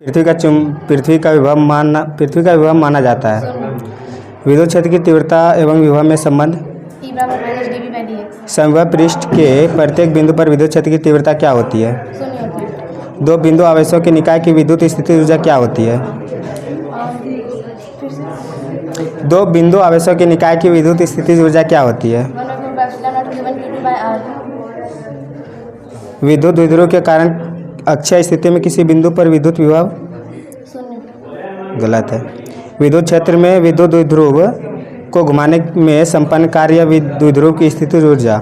पृथ्वी का विभव माना जाता है। विद्युत क्षेत्र की तीव्रता एवं विभव में संबंध। समविभव पृष्ठ के प्रत्येक बिंदु पर विद्युत क्षेत्र की तीव्रता क्या होती है? दो बिंदु आवेशों के निकाय की विद्युत स्थिति ऊर्जा क्या होती है? दो बिंदु आवेशों के निकाय की विद्युत स्थिति ऊर्जा क्या होती है? विद्युत द्विध्रुव के कारण अक्षय स्थिति में किसी बिंदु पर विद्युत विभव गलत है। विद्युत क्षेत्र में विद्युत द्विध्रुव को घुमाने में संपन्न कार्य द्विध्रुव की स्थिति ऊर्जा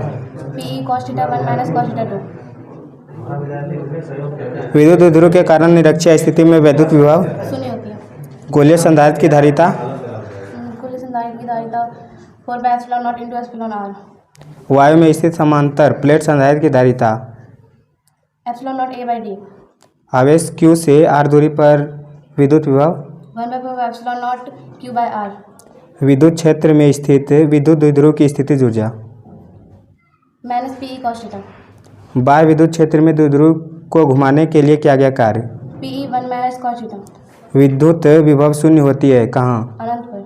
विद्युत द्विध्रुव के कारण निरक्षीय स्थिति में विद्युत विभव गोलीय संधारित्र की धारिता वायु में स्थित समांतर प्लेट संधारित्र की धारिता आवेश Q से R दूरी पर विद्युत विभव विद्युत क्षेत्र में स्थित विद्युत द्विध्रुव की स्थितिज ऊर्जा बाह्य विद्युत क्षेत्र में द्विध्रुव को घुमाने के लिए किया गया कार्य विद्युत विभव शून्य होती है कहाँ? अनंत पर।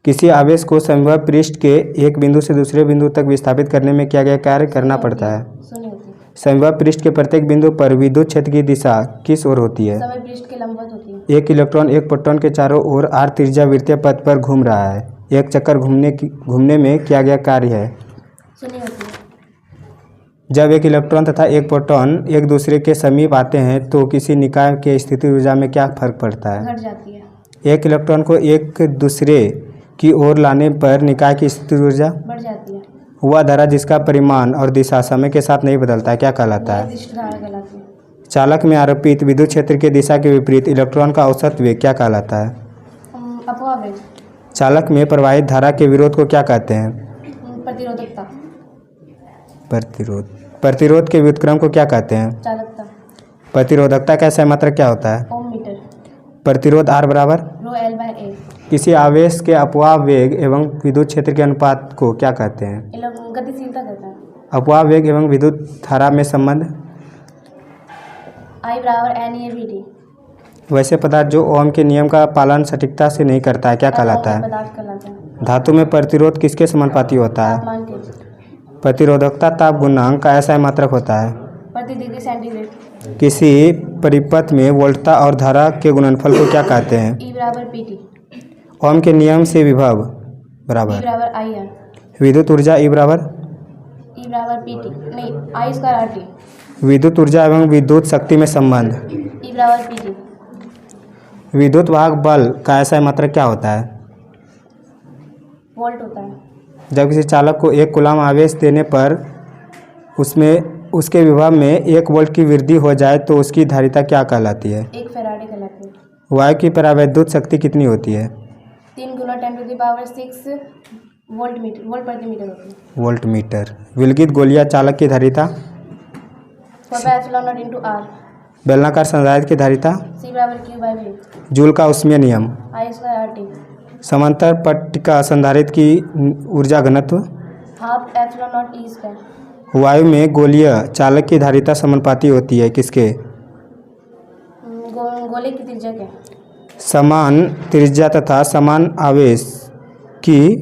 किसी आवेश को समविभव पृष्ठ के एक बिंदु से दूसरे बिंदु तक विस्थापित करने में किया गया कार्य करना पड़ता है। समविभव पृष्ठ के प्रत्येक बिंदु पर विद्युत क्षेत्र की दिशा किस ओर होती है? समय पृष्ठ के लंबवत होती है। एक इलेक्ट्रॉन एक प्रोटॉन के चारों ओर r त्रिज्या वृत्तीय पथ पर घूम रहा है। एक चक्कर घूमने में किया गया कार्य है। जब एक इलेक्ट्रॉन तथा एक प्रोटॉन एक दूसरे के समीप आते हैं तो किसी निकाय के स्थिति ऊर्जा में क्या फर्क पड़ता है? घट जाती है। एक इलेक्ट्रॉन को एक दूसरे की ओर लाने पर निकाय की स्थिति ऊर्जा बढ़ जाती है। वह धारा जिसका परिमाण और दिशा समय के साथ नहीं बदलता है क्या कहलाता है? निर्दिष्ट धारा कहलाती है। चालक में आरोपित विद्युत क्षेत्र की दिशा के विपरीत इलेक्ट्रॉन का औसत वेग क्या कहलाता है? अपवाह वेग। चालक में प्रवाहित धारा के विरोध को क्या कहते हैं? प्रतिरोधकता। प्रतिरोध के व्युत्क्रम को क्या कहते हैं? चालकता। प्रतिरोधकता का सही क्या होता है? ओम मीटर। प्रतिरोध R बराबर रो L बाय A। किसी आवेश के अपवाह वेग एवं विद्युत क्षेत्र के अनुपात को क्या कहते हैं? गतिशीलता कहता है। अपवाह वेग एवं विद्युत धारा में संबंध I बराबर NeAVT। वैसे पदार्थ जो ओम के नियम का पालन सटीकता से नहीं करता है क्या कहलाता है? पदार्थ कहलाता है। धातु में प्रतिरोध किसके समानुपाती होता है? तापमान के। प्रतिरोधकता ताप गुणांक का ऐसा मात्रक होता है। प्रति डिग्री सेंटीग्रेड। किसी परिपथ में वोल्टता और धारा के गुणनफल को क्या कहते हैं? E बराबर PT। ओम के नियम से विभव E बराबर बराबर IR। विद्युत ऊर्जा E बराबर PT नहीं I स्क्वायर RT। विद्युत ऊर्जा एवं विद्युत शक्ति में संबंध E बराबर PT। विद्युत वाहक बल का ऐसा मात्रक क्या होता है? वोल्ट होता है। जब किसी चालक को एक कूलम आवेश देने पर उसके विभव में 1 वोल्ट की वृद्धि हो जाए तो उसकी धारिता क्या कहलाती है? 1 फैराडे कहलाती है। वायु की परावैद्युत शक्ति कितनी होती है? 3 × 10⁻⁶ वोल्ट प्रति मीटर होती है। Volt meter. विलगित गोलीय चालक की धारिता 4πε0 × R। बेलनाकार संधारित्र की धारिता C बराबर Q/V। जूल का उष्मीय नियम I स्क्वायर RT। समांतर पट्टिका संधारित्र की ऊर्जा घनत्व 12ε0 E स्क्वायर। वायु में गोलीय चालक की धारिता समानुपाती होती है किसके? गोले की त्रिज्या क्या? समान त्रिज्या तथा समान आवेश की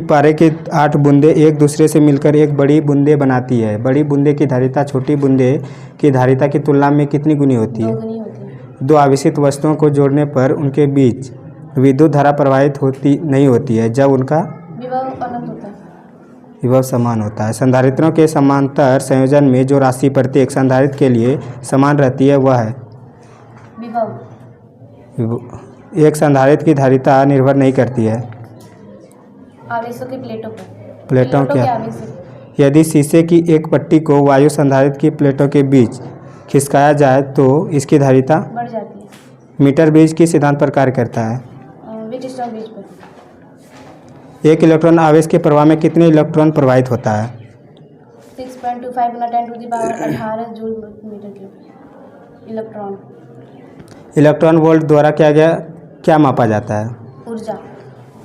पारे की 8 बूंदें एक दूसरे से मिलकर एक बड़ी बूंदे बनाती है। बड़ी बूंदे की धारिता छोटी बूंदे की धारिता की तुलना में कितनी गुनी होती है? 2 गुनी होती है। दो आवेशित वस्तुओं को जोड़ने पर उनके बीच विद्युत धारा प्रवाहित नहीं होती है जब उनका विभव अनंत होता है। विभव समान होता है। संधारित्रों के समांतर संयोजन में जो राशि प्रत्येक संधारित्र के लिए समान रहती है वह है विभव। एक संधारित्र की धारिता निर्भर नहीं करती है आवेशों की प्लेटों के आवेश। यदि शीशे की एक पट्टी को वायु संधारित्र की प्लेटों के बीच खिसकाया जाए तो इसकी धारिता बढ़ जाती है। मीटर ब्रिज के सिद्धांत पर कार्य करता है। व्हीटस्टोन ब्रिज पर। एक इलेक्ट्रॉन आवेश के प्रवाह में कितने इलेक्ट्रॉन प्रवाहित होता है? 6.25 × 10⁻18 joule metre cube. Electron volt द्वारा क्या मापा जाता है? ऊर्जा।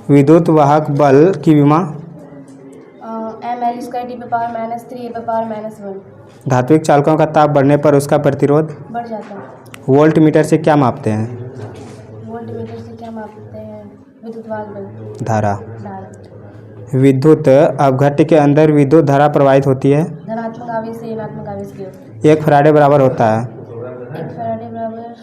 विद्युत वाहक बल की विमा mL² T⁻³ 3 A⁻⁻1। धात्विक चालकों का ताप बढ़ने पर उसका प्रतिरोध बढ़ जाता है। वोल्ट मीटर से क्या मापते हैं? वोल्ट मीटर से क्या मापते हैं? विद्युत वाहक बल। धारा। धारा। विद्युत अपघट्य के अंदर विद्युत धारा प्रवाहित होती है। धनात्मक आवेश से ऋणात्मक आवेश की ओर। 1 फराडे बराबर होता है। 1 फैराडे बराबर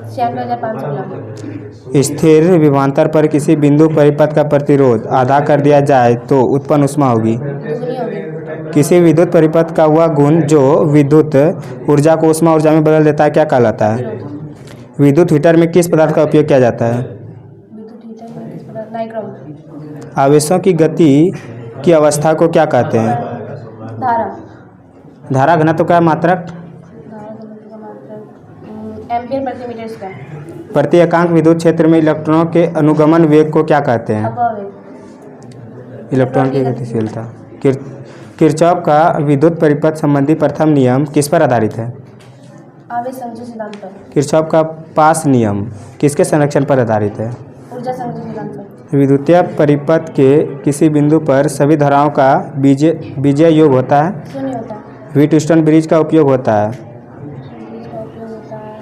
96,500 कूलम। स्थिर विभवांतर पर किसी बिंदु परिपथ का प्रतिरोध आधा कर दिया जाए तो उत्पन्न ऊष्मा होगी। दुगनी होगी। किसी विद्युत परिपथ का वह गुण जो विद्युत ऊर्जा को ऊष्मा ऊर्जा में बदल देता है क्या कहलाता है? विरोध। विद्युत हीटर में किस पदार्थ का उपयोग किया जाता है? विद्युत हीटर में किस पदार्थ? नाइक्रोम। आवेशों की गति की अवस्था को क्या कहते हैं? धारा। धारा घनत्व का मात्रक? धारा घनत्व का मात्रक एम्पीयर प्रति मीटर स्क्वायर। प्रति एकांक विद्युत क्षेत्र में इलेक्ट्रॉनों के अनुगमन वेग को क्या कहते हैं? अपवेग। इलेक्ट्रॉन की गतिशीलता। किरचॉफ का विद्युत परिपथ संबंधी प्रथम नियम किस पर आधारित है? आवेश संचय सिद्धांत पर। किरचॉफ का पास नियम किसके संरक्षण पर आधारित है? ऊर्जा संचय सिद्धांत पर। विद्युतीय परिपथ के किसी बिंदु पर सभी धाराओं का बीजीय योग होता है। शून्य होता है। व्हीटस्टोन ब्रिज का उपयोग होता है। ब्रिज का उपयोग होता है।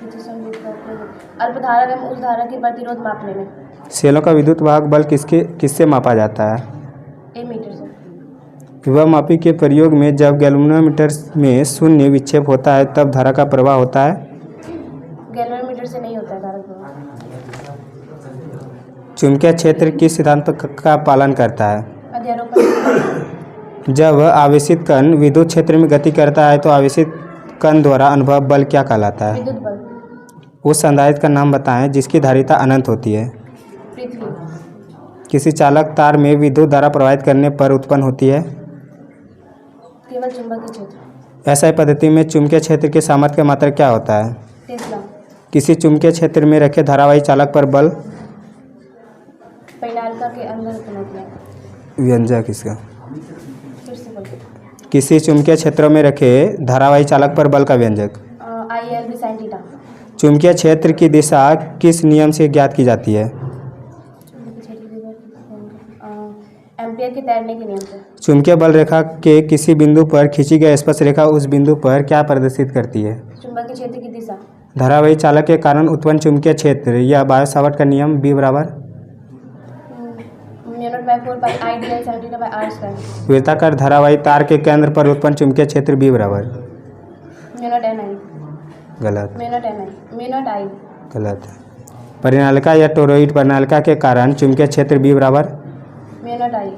व्हीटस्टोन ब्रिज का उपयोग अल्पधारा एवं उच्च धारा के प्रतिरोध मापने में। सेलों का विद्युत वाहक बल किससे मापा जाता है? मीटर से। विभव मापी के प्रयोग में जब गैल्वेनोमीटर में शून्य विक्षेप होता है तब धारा का प्रवाह होता है। गैल्वेनोमीटर से नहीं होता है धारा प्रवाह। चुंबकीय क्षेत्र किस सिद्धांत का पालन करता है? अध्यारोपण। जब आवेशित कण विद्युत क्षेत्र में गति करता है तो आवेशित कण द्वारा अनुभव बल क्या कहलाता है? विद्युत बल। उस संधारित्र का नाम बताएं जिसकी धारिता अनंत होती है। पृथ्वी। किसी चालक तार में विद्युत धारा प्रवाहित करने पर उत्पन्न होती है। केवल चुंबकीय क्षेत्र। ऐसा पद्धति में चुंबकीय क्षेत्र के सामर्थ्य का मात्रक क्या होता है? टेस्ला। किसी चुंबकीय क्षेत्र में रखे धारावाही चालक पर बल। परिनालिका के अंदर उत्पन्न होती है। व्यंजक इसका। फिर से बल। किसी चुंबकीय क्षेत्रों में रखे धारावाही चालक पर बल का व्यंजक। ILB sin theta. चुंबकीय क्षेत्र की दिशा किस नियम से ज्ञात की जाती है? एम्पियर के तैरने के नियम से। चुंबकीय बल रेखा के किसी बिंदु पर खींची गई स्पर्श रेखा उस बिंदु पर क्या प्रदर्शित करती है? चुंबकीय क्षेत्र की दिशा। धारावाही चालक के कारण उत्पन्न चुंबकीय क्षेत्र या बायो सावर्ट का नियम B बराबर μ0/4 पाई IDL sin theta by r square. वृत्ताकार धारावाही तार के केंद्र पर उत्पन्न चुंबकीय क्षेत्र B बराबर μ0 गलत। μ0 I। गलत है। परिनालिका या टोरॉइड परिनालिका के कारण चुंबकीय क्षेत्र B बराबर μ0 I।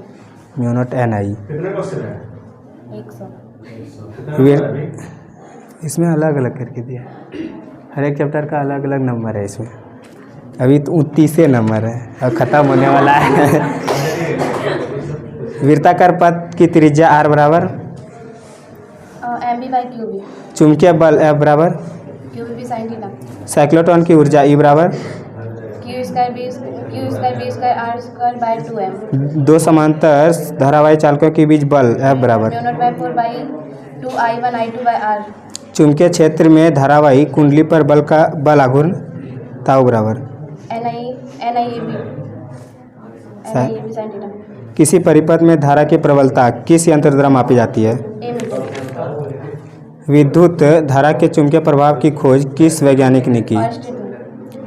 μ0 NI। 100। इसमें अलग अलग करके दिया, हर एक चैप्टर का अलग अलग नंबर है इसमें। अभी तो 30 नंबर है और ख़त्म होने वाला है। वृत्ताकार पथ की त्रिज्या R बराबर MB/QB। चुंबकीय बल F बराबर QB sin थीटा। साइक्लोट्रॉन की ऊर्जा E बराबर Q2B² R² बाय 2m। दो समांतर धारावाही चालकों के बीच बल F बराबर μ0/4 by 2I1 I2 bye R। चुंबकीय क्षेत्र में धारावाही कुंडली पर बल आघूर्ण ताऊ बराबर NIAB sin थीटा। किसी परिपथ में धारा की प्रबलता किस यंत्र द्वारा मापी जाती है? मीटर। विद्युत धारा के चुंबकीय प्रभाव की खोज किस वैज्ञानिक ने की?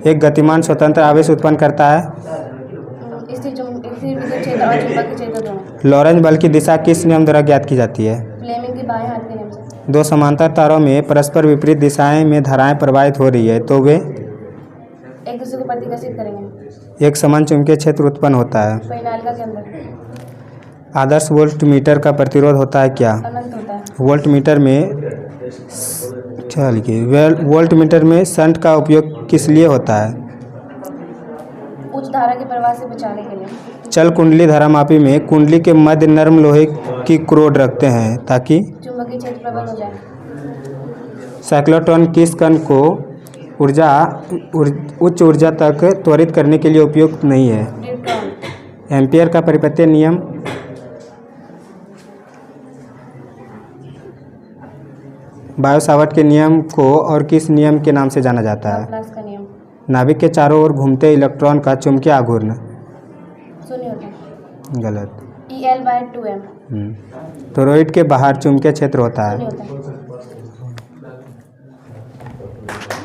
एक गतिमान स्वतंत्र आवेश उत्पन्न करता है। स्थिर विद्युत क्षेत्र और चुंबकीय क्षेत्र दोनों। लॉरेंज बल की दिशा किस नियम द्वारा ज्ञात की जाती है? फ्लेमिंग के बाएं हाथ के नियम से। दो समांतर तारों में परस्पर विपरीत दिशाएं में धाराएं प्रवाहित हो रही है तो वे एक दूसरे को प्रतिकर्षित करेंगे। एक समान चुंबकीय क्षेत्र उत्पन्न होता है। परिनालिका के अंदर। आदर्श वोल्ट मीटर का प्रतिरोध होता है क्या? अनंत होता है। वोल्ट मीटर में शंट का उपयोग किस लिए होता है? उच्च धारा के प्रवाह से बचाने के लिए। चल कुंडली धारामापी में कुंडली के मध्य नरम लोहे की क्रोड रखते हैं ताकि चुंबकीय क्षेत्र प्रबल हो जाए। साइक्लोट्रॉन किस कण को उच्च ऊर्जा तक त्वरित करने के लिए उपयुक्त नहीं है? न्यूट्रॉन। एम्पियर का परिपत्य नियम बायो सावर्ट के नियम को और किस नियम के नाम से जाना जाता है? लाप्लास का नियम। नाभिक के चारों ओर घूमते इलेक्ट्रॉन का चुंबकीय आघूर्ण शून्य होता है। गलत। EL/2m। टोरॉइड के बाहर चुंबकीय क्षेत्र होता है। शून्य होता है। है।